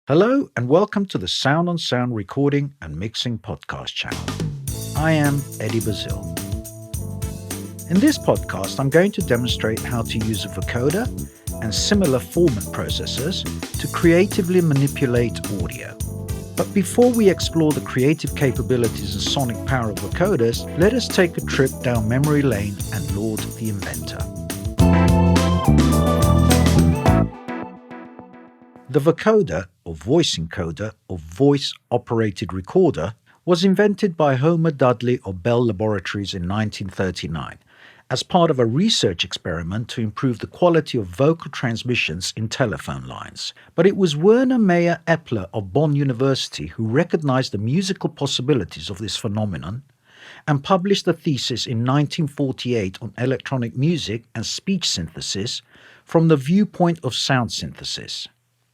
Hello and welcome to the Sound on Sound recording and mixing podcast channel. I am Eddie Bazil. In this podcast, I'm going to demonstrate how to use a vocoder and similar format processors to creatively manipulate audio. But before we explore the creative capabilities and sonic power of vocoders, let us take a trip down memory lane and laud the inventor. The vocoder, or voice encoder, or voice-operated recorder, was invented by Homer Dudley of Bell Laboratories in 1939 as part of a research experiment to improve the quality of vocal transmissions in telephone lines. But it was Werner Meyer Epler of Bonn University who recognized the musical possibilities of this phenomenon and published a thesis in 1948 on electronic music and speech synthesis from the viewpoint of sound synthesis.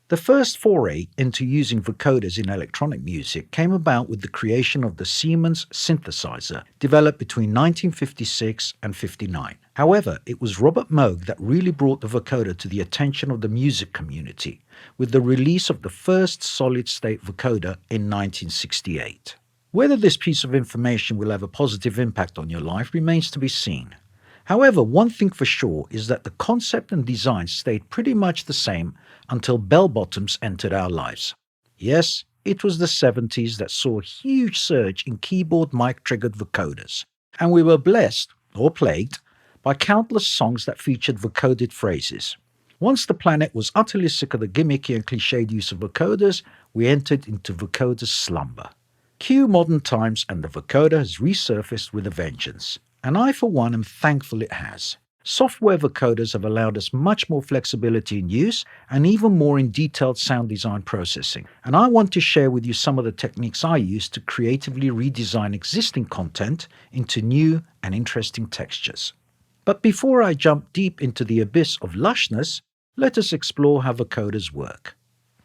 The first foray into using vocoders in electronic music came about with the creation of the Siemens synthesizer, developed between 1956 and 59. However, it was Robert Moog that really brought the vocoder to the attention of the music community, with the release of the first solid-state vocoder in 1968. Whether this piece of information will have a positive impact on your life remains to be seen. However, one thing for sure is that the concept and design stayed pretty much the same until bell-bottoms entered our lives. Yes, it was the 70s that saw a huge surge in keyboard mic-triggered vocoders, and we were blessed, or plagued, by countless songs that featured vocoded phrases. Once the planet was utterly sick of the gimmicky and cliched use of vocoders, we entered into vocoder slumber. Cue modern times and the vocoder has resurfaced with a vengeance. And I, for one, am thankful it has. Software vocoders have allowed us much more flexibility in use and even more in detailed sound design processing. And I want to share with you some of the techniques I use to creatively redesign existing content into new and interesting textures. But before I jump deep into the abyss of lushness, let us explore how vocoders work.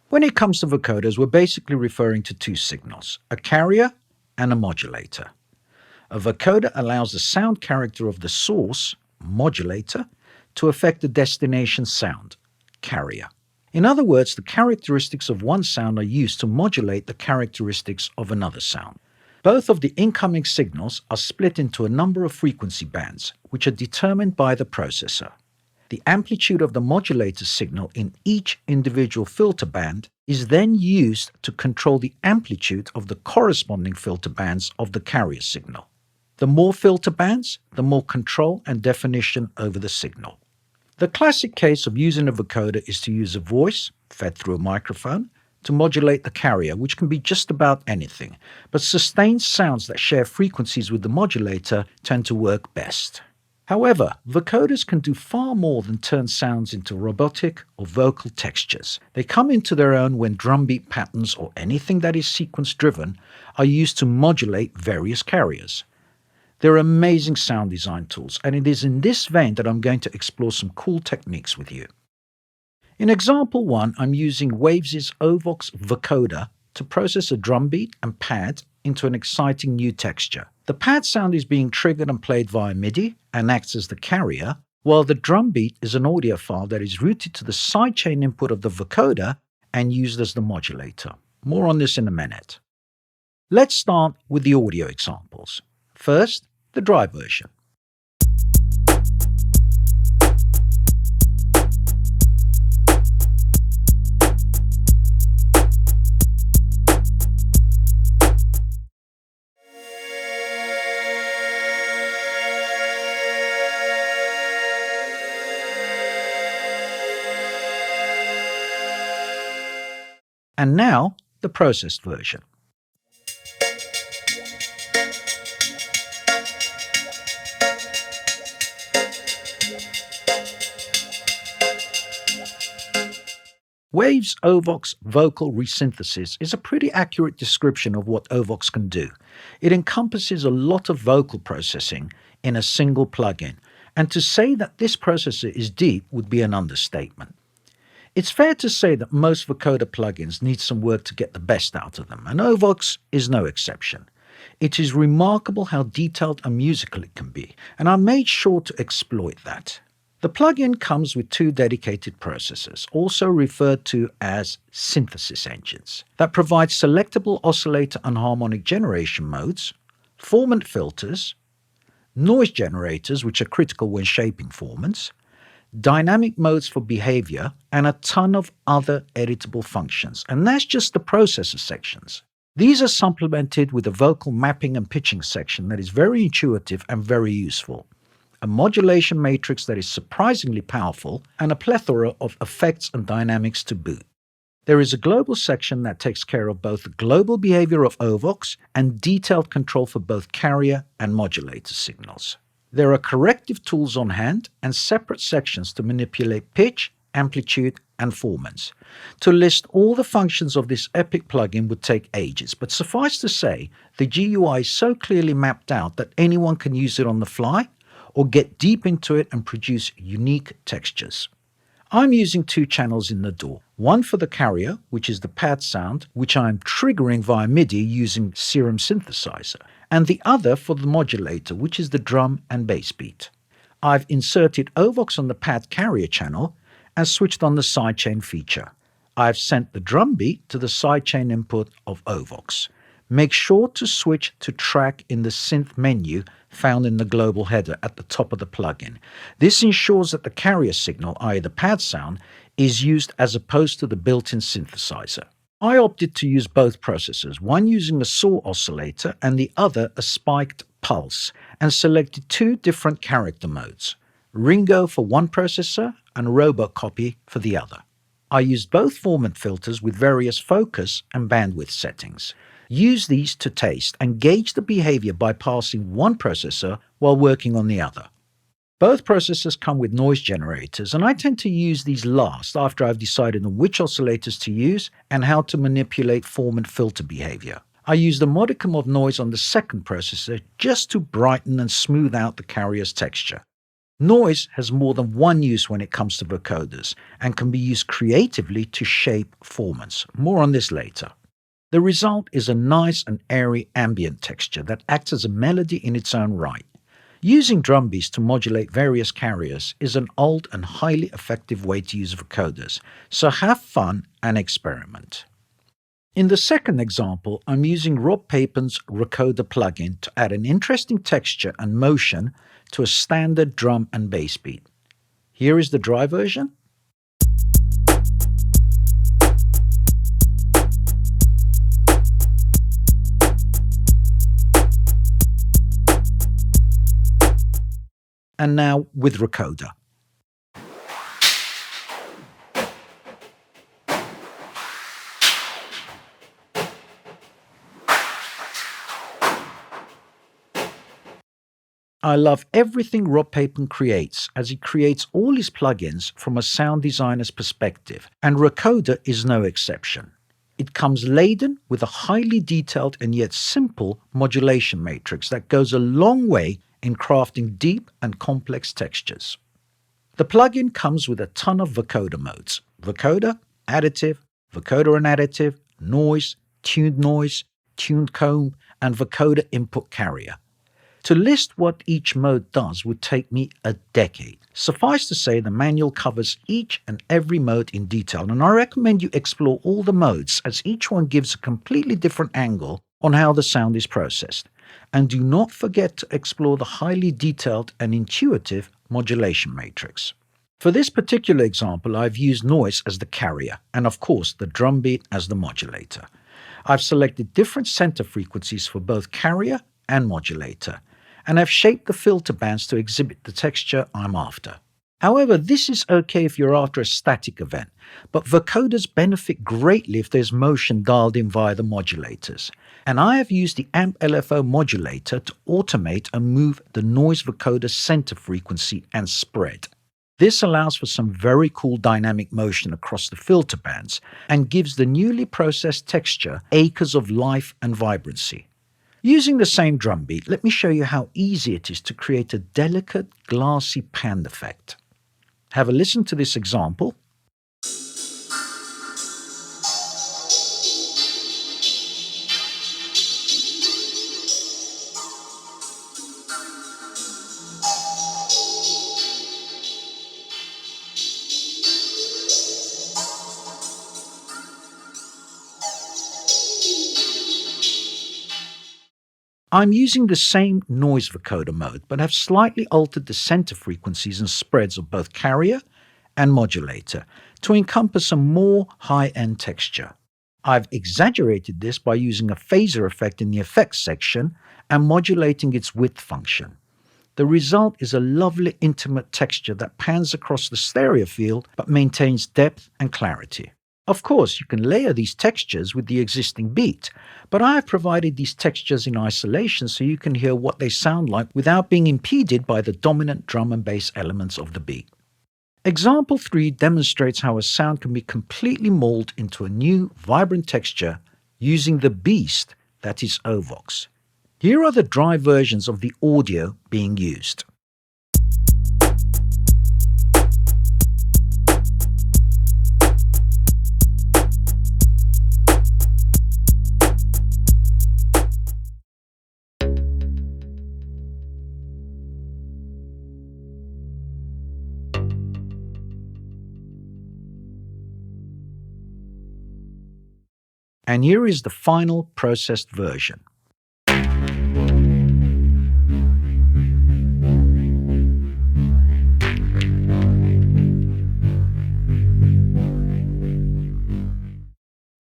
When it comes to vocoders, we're basically referring to two signals, a carrier and a modulator. A vocoder allows the sound character of the source, modulator, to affect the destination sound, carrier. In other words, the characteristics of one sound are used to modulate the characteristics of another sound. Both of the incoming signals are split into a number of frequency bands, which are determined by the processor. The amplitude of the modulator signal in each individual filter band is then used to control the amplitude of the corresponding filter bands of the carrier signal. The more filter bands, the more control and definition over the signal. The classic case of using a vocoder is to use a voice, fed through a microphone, to modulate the carrier, which can be just about anything, but sustained sounds that share frequencies with the modulator tend to work best. However, vocoders can do far more than turn sounds into robotic or vocal textures. They come into their own when drumbeat patterns or anything that is sequence-driven are used to modulate various carriers. They're amazing sound design tools, and it is in this vein that I'm going to explore some cool techniques with you. In example 1, I'm using Waves' Ovox vocoder to process a drum beat and pad into an exciting new texture. The pad sound is being triggered and played via MIDI and acts as the carrier, while the drum beat is an audio file that is routed to the sidechain input of the vocoder and used as the modulator. More on this in a minute. Let's start with the audio examples. First, the dry version. And now, the processed version. Waves' Ovox vocal resynthesis is a pretty accurate description of what Ovox can do. It encompasses a lot of vocal processing in a single plugin, and to say that this processor is deep would be an understatement. It's fair to say that most vocoder plugins need some work to get the best out of them, and Ovox is no exception. It is remarkable how detailed and musical it can be, and I made sure to exploit that. The plugin comes with two dedicated processors, also referred to as synthesis engines, that provide selectable oscillator and harmonic generation modes, formant filters, noise generators, which are critical when shaping formants, dynamic modes for behavior, and a ton of other editable functions. And that's just the processor sections. These are supplemented with a vocal mapping and pitching section that is very intuitive and very useful, a modulation matrix that is surprisingly powerful, and a plethora of effects and dynamics to boot. There is a global section that takes care of both the global behavior of OVOX and detailed control for both carrier and modulator signals. There are corrective tools on hand and separate sections to manipulate pitch, amplitude, and formants. To list all the functions of this epic plugin would take ages, but suffice to say, the GUI is so clearly mapped out that anyone can use it on the fly or get deep into it and produce unique textures. I'm using two channels in the DAW, one for the carrier, which is the pad sound, which I am triggering via MIDI using Serum synthesizer, and the other for the modulator, which is the drum and bass beat. I've inserted OVOX on the pad carrier channel and switched on the sidechain feature. I've sent the drum beat to the sidechain input of OVOX. Make sure to switch to track in the synth menu found in the global header at the top of the plugin. This ensures that the carrier signal, i.e. the pad sound, is used as opposed to the built-in synthesizer. I opted to use both processors, one using a saw oscillator and the other a spiked pulse, and selected two different character modes, Ringo for one processor and Robocopy for the other. I used both formant filters with various focus and bandwidth settings. Use these to taste and gauge the behavior by passing one processor while working on the other. Both processors come with noise generators, and I tend to use these last after I've decided on which oscillators to use and how to manipulate formant filter behavior. I used a modicum of noise on the second processor just to brighten and smooth out the carrier's texture. Noise has more than one use when it comes to vocoders and can be used creatively to shape formants. More on this later. The result is a nice and airy ambient texture that acts as a melody in its own right. Using drum beats to modulate various carriers is an old and highly effective way to use vocoders, so have fun and experiment. In the second example, I'm using Rob Papen's Vocoder plugin to add an interesting texture and motion to a standard drum and bass beat. Here is the dry version. And now with Vocoder. I love everything Rob Papen creates, as he creates all his plugins from a sound designer's perspective, and Vocoder is no exception. It comes laden with a highly detailed and yet simple modulation matrix that goes a long way in crafting deep and complex textures. The plugin comes with a ton of vocoder modes: vocoder, additive, vocoder and additive, noise, tuned comb, and vocoder input carrier. To list what each mode does would take me a decade. Suffice to say, the manual covers each and every mode in detail, and I recommend you explore all the modes, as each one gives a completely different angle on how the sound is processed. And do not forget to explore the highly detailed and intuitive modulation matrix. For this particular example, I've used noise as the carrier, and of course the drum beat as the modulator. I've selected different center frequencies for both carrier and modulator, and I've shaped the filter bands to exhibit the texture I'm after. However, this is okay if you're after a static event, but vocoders benefit greatly if there's motion dialed in via the modulators. And I have used the AMP LFO modulator to automate and move the noise vocoder center frequency and spread. This allows for some very cool dynamic motion across the filter bands and gives the newly processed texture acres of life and vibrancy. Using the same drum beat, let me show you how easy it is to create a delicate, glassy pan effect. Have a listen to this example. I'm using the same noise vocoder mode, but have slightly altered the center frequencies and spreads of both carrier and modulator to encompass a more high-end texture. I've exaggerated this by using a phaser effect in the effects section and modulating its width function. The result is a lovely intimate texture that pans across the stereo field but maintains depth and clarity. Of course, you can layer these textures with the existing beat, but I have provided these textures in isolation so you can hear what they sound like without being impeded by the dominant drum and bass elements of the beat. Example 3 demonstrates how a sound can be completely molded into a new, vibrant texture using the beast that is Ovox. Here are the dry versions of the audio being used. And here is the final processed version.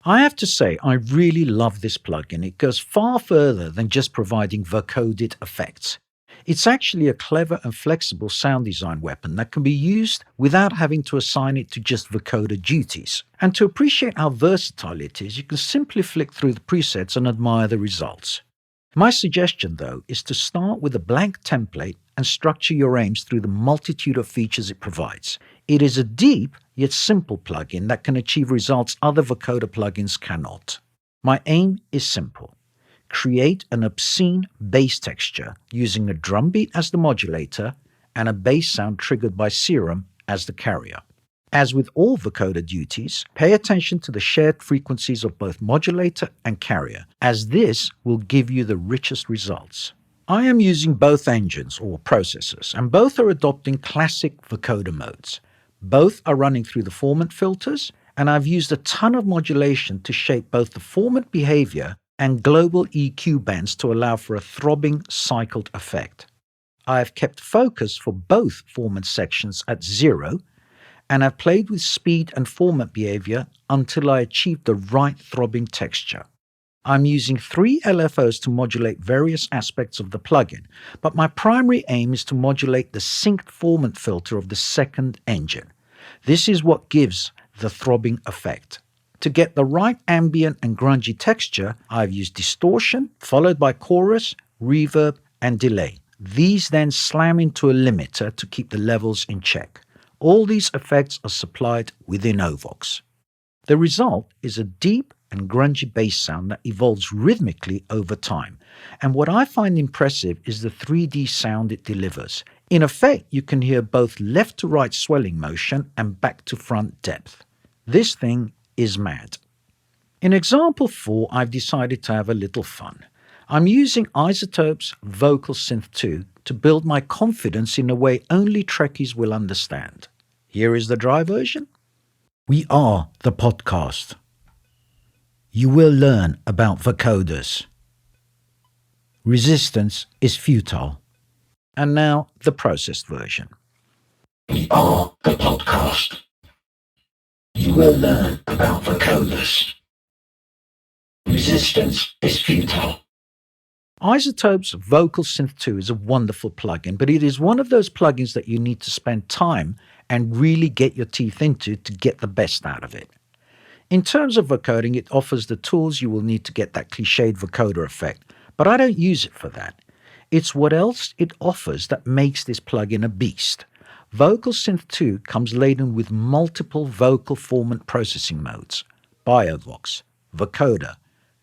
I have to say, I really love this plugin. It goes far further than just providing vocoded effects. It's actually a clever and flexible sound design weapon that can be used without having to assign it to just vocoder duties. And to appreciate how versatile it is, you can simply flick through the presets and admire the results. My suggestion, though, is to start with a blank template and structure your aims through the multitude of features it provides. It is a deep yet simple plugin that can achieve results other vocoder plugins cannot. My aim is simple. Create an obscene bass texture using a drum beat as the modulator and a bass sound triggered by serum as the carrier. As with all vocoder duties, pay attention to the shared frequencies of both modulator and carrier, as this will give you the richest results. I am using both engines or processors, and both are adopting classic vocoder modes. Both are running through the formant filters, and I've used a ton of modulation to shape both the formant behavior and global EQ bands to allow for a throbbing, cycled effect. I have kept focus for both formant sections at 0, and have played with speed and formant behavior until I achieved the right throbbing texture. I'm using 3 LFOs to modulate various aspects of the plugin, but my primary aim is to modulate the synced formant filter of the second engine. This is what gives the throbbing effect. To get the right ambient and grungy texture, I've used distortion, followed by chorus, reverb, and delay. These then slam into a limiter to keep the levels in check. All these effects are supplied within Ovox. The result is a deep and grungy bass sound that evolves rhythmically over time. And what I find impressive is the 3D sound it delivers. In effect, you can hear both left to right swelling motion and back to front depth. This thing is mad. In example 4, I've decided to have a little fun. I'm using iZotope's Vocal Synth 2 to build my confidence in a way only Trekkies will understand. Here is the dry version. We are the podcast. You will learn about vocoders. Resistance is futile. And now the processed version. We are the podcast. You will learn about vocoders. Resistance is futile. iZotope's Vocal Synth 2 is a wonderful plugin, but it is one of those plugins that you need to spend time and really get your teeth into to get the best out of it. In terms of vocoding, it offers the tools you will need to get that cliched vocoder effect, but I don't use it for that. It's what else it offers that makes this plugin a beast. Vocal Synth 2 comes laden with multiple vocal formant processing modes: Biovox, Vocoder,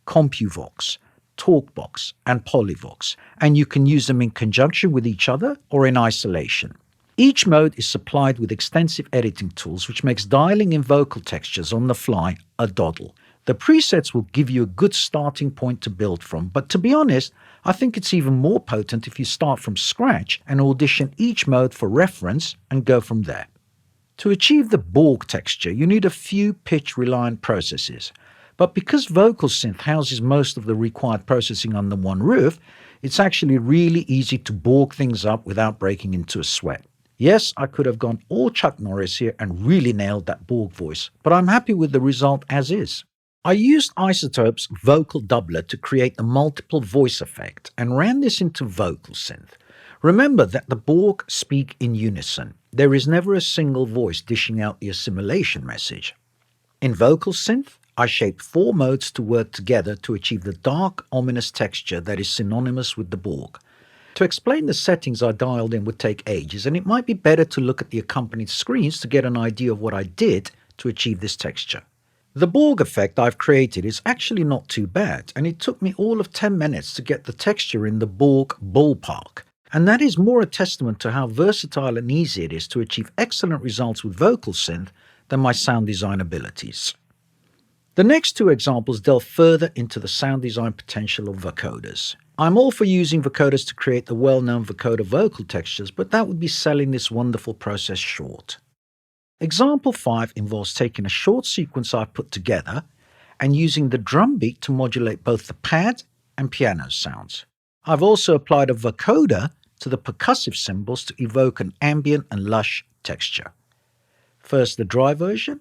CompuVox, TalkBox, and Polyvox, and you can use them in conjunction with each other or in isolation. Each mode is supplied with extensive editing tools, which makes dialing in vocal textures on the fly a doddle. The presets will give you a good starting point to build from, but to be honest, I think it's even more potent if you start from scratch and audition each mode for reference and go from there. To achieve the Borg texture, you need a few pitch-reliant processes. But because Vocal Synth houses most of the required processing under one roof, It's actually really easy to Borg things up without breaking into a sweat. Yes, I could have gone all Chuck Norris here and really nailed that Borg voice, but I'm happy with the result as is. I used Isotope's vocal doubler to create the multiple voice effect and ran this into vocal synth. Remember that the Borg speak in unison. There is never a single voice dishing out the assimilation message. In vocal synth, I shaped 4 modes to work together to achieve the dark, ominous texture that is synonymous with the Borg. To explain the settings I dialed in would take ages, and it might be better to look at the accompanied screens to get an idea of what I did to achieve this texture. The Borg effect I've created is actually not too bad, and it took me all of 10 minutes to get the texture in the Borg ballpark. And that is more a testament to how versatile and easy it is to achieve excellent results with vocal synth than my sound design abilities. The next 2 examples delve further into the sound design potential of vocoders. I'm all for using vocoders to create the well-known vocoder vocal textures, but that would be selling this wonderful process short. Example 5 involves taking a short sequence I've put together and using the drum beat to modulate both the pad and piano sounds. I've also applied a vocoder to the percussive cymbals to evoke an ambient and lush texture. First, the dry version.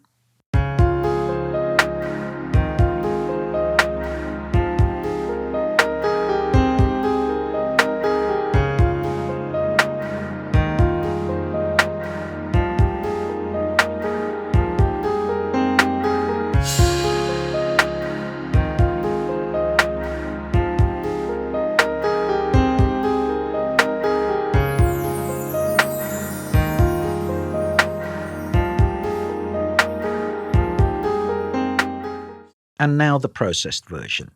And now the processed version.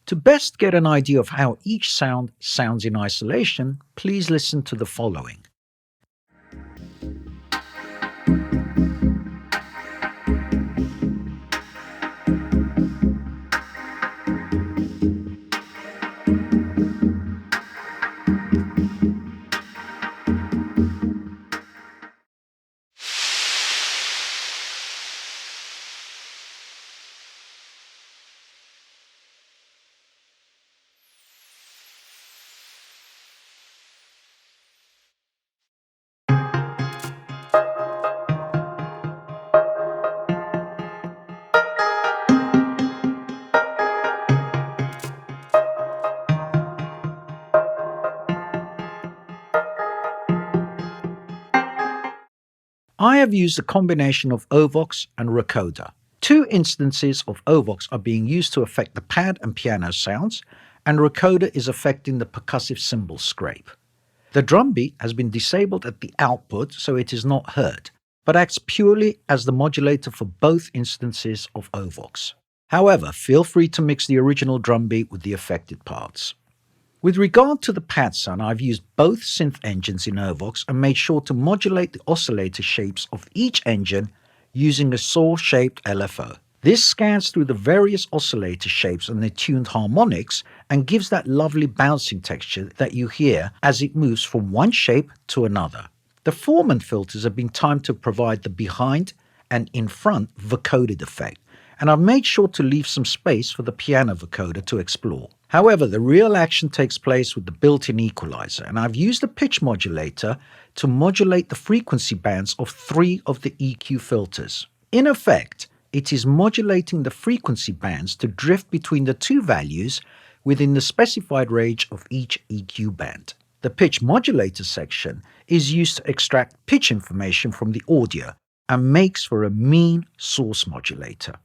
To best get an idea of how each sound sounds in isolation, please listen to the following. I have used a combination of Ovox and Vocoder. 2 instances of Ovox are being used to affect the pad and piano sounds, and Vocoder is affecting the percussive cymbal scrape. The drum beat has been disabled at the output, so it is not heard, but acts purely as the modulator for both instances of Ovox. However, feel free to mix the original drum beat with the affected parts. With regard to the pad sound, I've used both synth engines in Ovox and made sure to modulate the oscillator shapes of each engine using a saw-shaped LFO. This scans through the various oscillator shapes and the tuned harmonics and gives that lovely bouncing texture that you hear as it moves from one shape to another. The Foreman filters have been timed to provide the behind and in front vocoded effect, and I've made sure to leave some space for the piano vocoder to explore. However, the real action takes place with the built-in equalizer, and I've used a pitch modulator to modulate the frequency bands of 3 of the EQ filters. In effect, it is modulating the frequency bands to drift between the 2 values within the specified range of each EQ band. The pitch modulator section is used to extract pitch information from the audio and makes for a mean source modulator.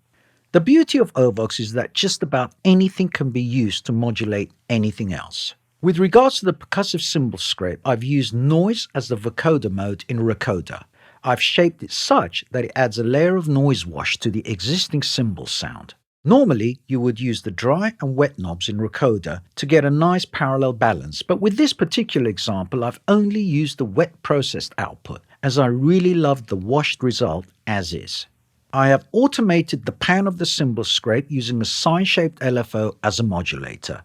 The beauty of Ovox is that just about anything can be used to modulate anything else. With regards to the percussive cymbal scrape, I've used noise as the vocoder mode in Vocoder. I've shaped it such that it adds a layer of noise wash to the existing cymbal sound. Normally, you would use the dry and wet knobs in Vocoder to get a nice parallel balance, but with this particular example, I've only used the wet processed output, as I really loved the washed result as is. I have automated the pan of the cymbal scrape using a sine-shaped LFO as a modulator.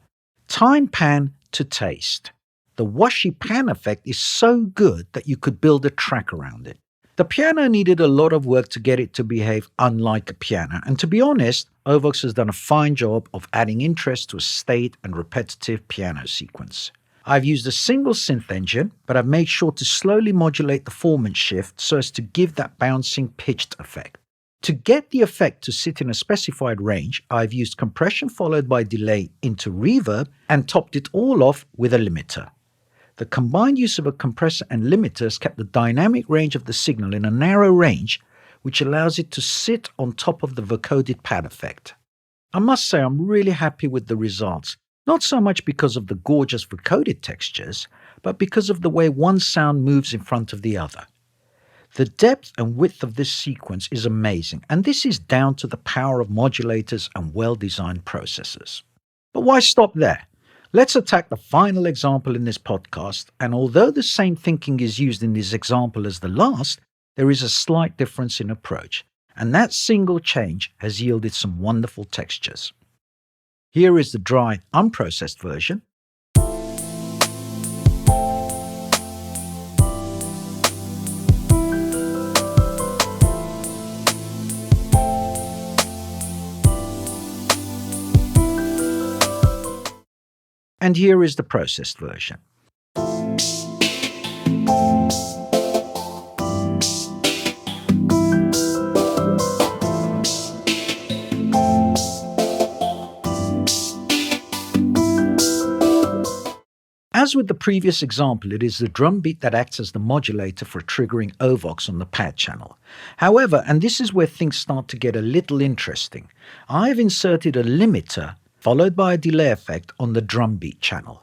Time pan to taste. The washy pan effect is so good that you could build a track around it. The piano needed a lot of work to get it to behave unlike a piano, and to be honest, Ovox has done a fine job of adding interest to a staid and repetitive piano sequence. I've used a single synth engine, but I've made sure to slowly modulate the formant shift so as to give that bouncing pitched effect. To get the effect to sit in a specified range, I've used compression followed by delay into reverb and topped it all off with a limiter. The combined use of a compressor and limiter has kept the dynamic range of the signal in a narrow range, which allows it to sit on top of the vocoded pad effect. I must say I'm really happy with the results, not so much because of the gorgeous vocoded textures, but because of the way one sound moves in front of the other. The depth and width of this sequence is amazing, and this is down to the power of modulators and well-designed processors. But why stop there? Let's attack the final example in this podcast, and although the same thinking is used in this example as the last, there is a slight difference in approach, and that single change has yielded some wonderful textures. Here is the dry, unprocessed version. And here is the processed version. As with the previous example, it is the drum beat that acts as the modulator for triggering Ovox on the pad channel. However, and this is where things start to get a little interesting, I've inserted a limiter followed by a delay effect on the drum beat channel.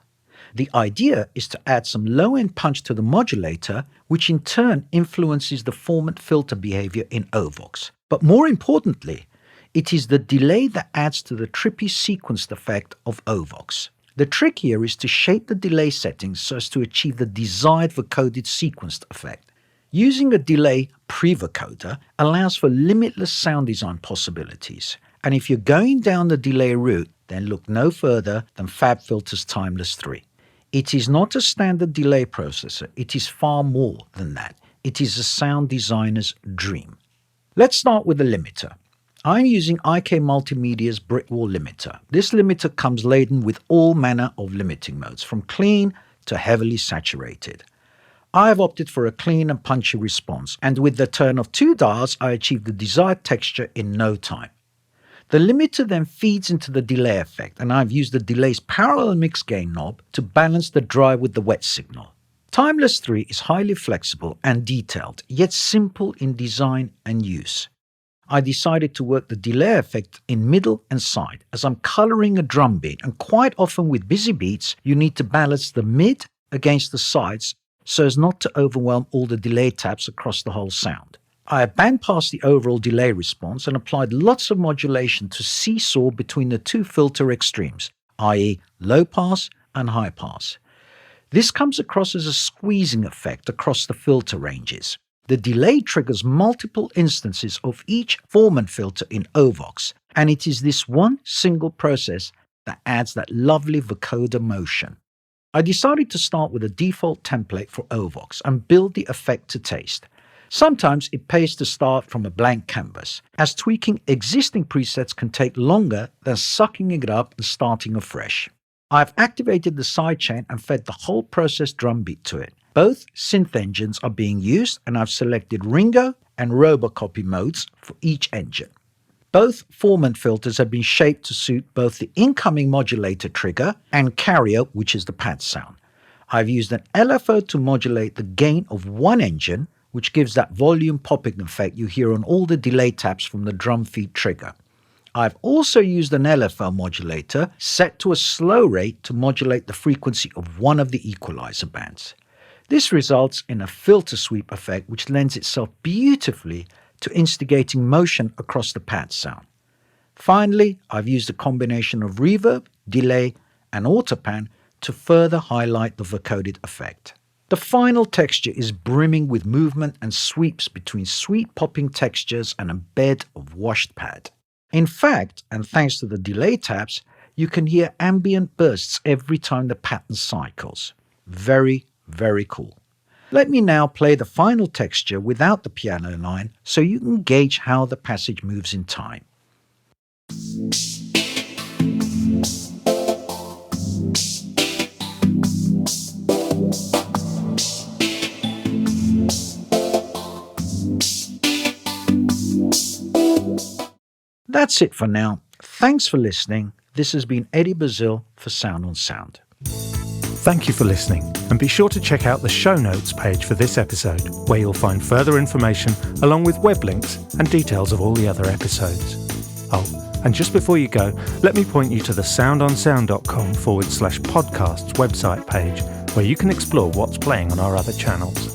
The idea is to add some low-end punch to the modulator, which in turn influences the formant filter behavior in Ovox. But more importantly, it is the delay that adds to the trippy sequenced effect of Ovox. The trick here is to shape the delay settings so as to achieve the desired vocoded sequenced effect. Using a delay pre-vocoder allows for limitless sound design possibilities. And if you're going down the delay route, then look no further than FabFilter's Timeless 3. It is not a standard delay processor, it is far more than that. It is a sound designer's dream. Let's start with the limiter. I'm using Akai Multimedia's Brickwall limiter. This limiter comes laden with all manner of limiting modes, from clean to heavily saturated. I have opted for a clean and punchy response, and with the turn of 2 dials, I achieved the desired texture in no time. The limiter then feeds into the delay effect, and I've used the delay's parallel mix gain knob to balance the dry with the wet signal. Timeless 3 is highly flexible and detailed, yet simple in design and use. I decided to work the delay effect in middle and side, as I'm coloring a drum beat, and quite often with busy beats, you need to balance the mid against the sides so as not to overwhelm all the delay taps across the whole sound. I have bandpassed the overall delay response and applied lots of modulation to seesaw between the two filter extremes, i.e. low pass and high pass. This comes across as a squeezing effect across the filter ranges. The delay triggers multiple instances of each formant filter in Ovox, and it is this one single process that adds that lovely vocoder motion. I decided to start with a default template for Ovox and build the effect to taste. Sometimes it pays to start from a blank canvas, as tweaking existing presets can take longer than sucking it up and starting afresh. I've activated the sidechain and fed the whole process drum beat to it. Both synth engines are being used, and I've selected Ringo and Robocopy modes for each engine. Both formant filters have been shaped to suit both the incoming modulator trigger and carrier, which is the pad sound. I've used an LFO to modulate the gain of one engine, which gives that volume popping effect you hear on all the delay taps from the drum feed trigger. I've also used an LFO modulator set to a slow rate to modulate the frequency of one of the equalizer bands. This results in a filter sweep effect which lends itself beautifully to instigating motion across the pad sound. Finally, I've used a combination of reverb, delay, and autopan to further highlight the vocoded effect. The final texture is brimming with movement and sweeps between sweet popping textures and a bed of washed pad. In fact, and thanks to the delay taps, you can hear ambient bursts every time the pattern cycles. Very, very cool. Let me now play the final texture without the piano line so you can gauge how the passage moves in time. That's it for now. Thanks for listening. This has been Eddie Bazil for Sound on Sound. Thank you for listening, and be sure to check out the show notes page for this episode, where you'll find further information along with web links and details of all the other episodes. Oh, and just before you go, let me point you to the soundonsound.com/podcasts website page, where you can explore what's playing on our other channels.